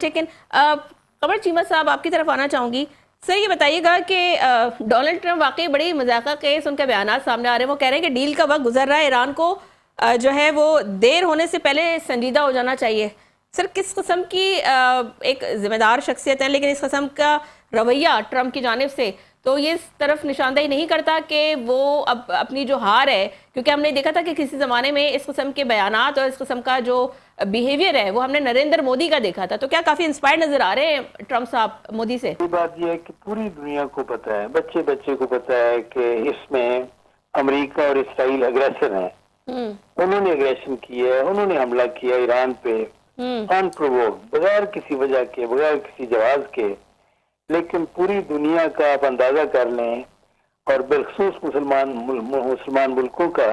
لیکن قمر چیمہ صاحب آپ کی طرف آنا چاہوں گی. سر یہ بتائیے گا کہ ڈونلڈ ٹرمپ واقعی بڑی مذاقہ خیز ان کے بیانات سامنے آ رہے ہیں. وہ کہہ رہے ہیں کہ ڈیل کا وقت گزر رہا ہے, ایران کو جو ہے وہ دیر ہونے سے پہلے سنجیدہ ہو جانا چاہیے. سر کس قسم کی ایک ذمہ دار شخصیت ہے, لیکن اس قسم کا رویہ ٹرمپ کی جانب سے تو یہ اس طرف نشاندہی نہیں کرتا کہ وہ اب اپنی جو ہار ہے, کیونکہ ہم نے دیکھا تھا کہ کسی زمانے میں اس قسم کے بیانات اور اس قسم کا جو بیہیویئر ہے وہ ہم نے نریندر مودی کا دیکھا تھا, تو کیا کافی انسپائر نظر آ رہے ہیں ٹرمپ صاحب مودی سے؟ بات یہ ہے کہ پوری دنیا کو پتا ہے, بچے بچے کو پتا ہے کہ اس میں امریکہ اور اسرائیل اگریسر ہیں. انہوں نے اگریشن کی ہے, انہوں نے حملہ کیا ایران پہ ان پرووکڈ, بغیر کسی وجہ کے, بغیر کسی جواز کے. لیکن پوری دنیا کا آپ اندازہ کر لیں, اور بالخصوص مسلمان ملکوں کا,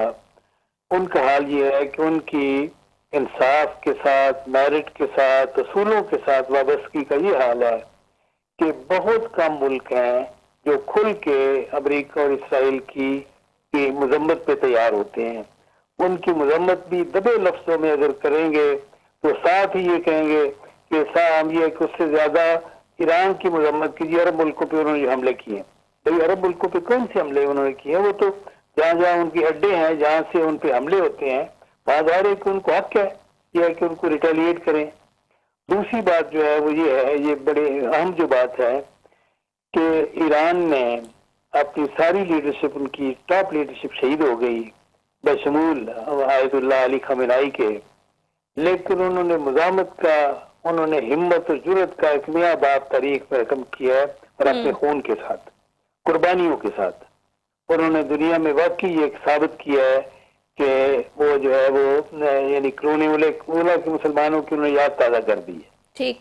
ان کا حال یہ ہے کہ ان کی انصاف کے ساتھ, میرٹ کے ساتھ, اصولوں کے ساتھ وابستگی کا یہ حال ہے کہ بہت کم ملک ہیں جو کھل کے امریکہ اور اسرائیل کی مذمت پہ تیار ہوتے ہیں. ان کی مذمت بھی دبے لفظوں میں اگر کریں گے تو ساتھ ہی یہ کہیں گے کہ ہم یہ کہ اس سے زیادہ ایران کی مذمت کیجیے. عرب ملکوں پہ انہوں نے حملے کیے. بھائی عرب ملکوں پہ کون سے حملے انہوں نے کیے ہیں؟ وہ تو جہاں جہاں ان کی اڈے ہیں, جہاں سے ان پہ حملے ہوتے ہیں, وہاں ظاہر ہے کہ ان کو حق ہے یہ ہے کہ ان کو ریٹیلیٹ کریں. دوسری بات جو ہے وہ یہ ہے, یہ بڑے اہم جو بات ہے کہ ایران نے اپنی ساری لیڈرشپ, ان کی ٹاپ لیڈرشپ شہید ہو گئی بشمول آیت اللہ علی خامنہئی کے. لیکن انہوں نے مزاحمت کا, انہوں نے ہمت اور جرت کا ایک نیا باب تاریخ میں رقم کیا ہے, اور اپنے خون کے ساتھ, قربانیوں کے ساتھ انہوں نے دنیا میں واقعی یہ ثابت کیا ہے کہ وہ جو ہے وہ یعنی قرون اولا کے مسلمانوں کی انہوں نے یاد تازہ کر دی ہے. ٹھیک,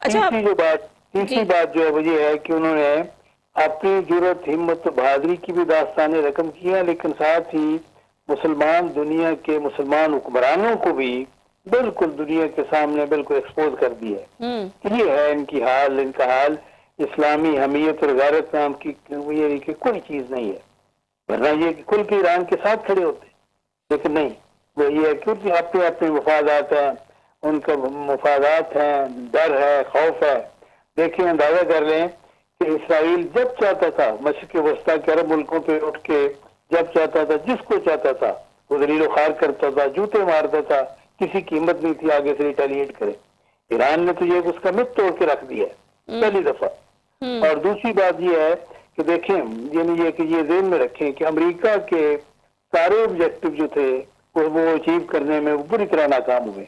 اچھا تیسری بات جو ہے وہ یہ ہے کہ انہوں نے اپنی جرت, ہمت و بہادری کی بھی داستانیں رقم کیا, لیکن ساتھ ہی مسلمان دنیا کے مسلمان حکمرانوں کو بھی بالکل دنیا کے سامنے بالکل ایکسپوز کر دی ہے. یہ ہے ان کی حال, ان کا حال. اسلامی حمیت اور غیرت نام کی یہ کہ کوئی چیز نہیں ہے, ورنہ یہ کہ کھل کے ایران کے ساتھ کھڑے ہوتے, لیکن نہیں. وہ یہ ہے کیونکہ اپنے اپنے مفادات ہیں, ان کا مفادات ہیں, ڈر ہے, خوف ہے. دیکھیں, اندازہ کر لیں کہ اسرائیل جب چاہتا تھا مشرق وسطیٰ کے عرب ملکوں پہ اٹھ کے, جب چاہتا تھا, جس کو چاہتا تھا وہ ذلیل و خوار کرتا تھا, جوتے مارتا تھا, کسی قیمت نہیں تھی آگے سے ریٹیلیٹ کرے. ایران نے تو یہ اس کا مت توڑ کے رکھ دیا ہے پہلی دفعہ. اور دوسری بات یہ ہے کہ دیکھیں, یعنی یہ کہ یہ ذہن میں رکھیں کہ امریکہ کے سارے آبجیکٹو جو تھے وہ اچیو کرنے میں بری طرح ناکام ہوئے.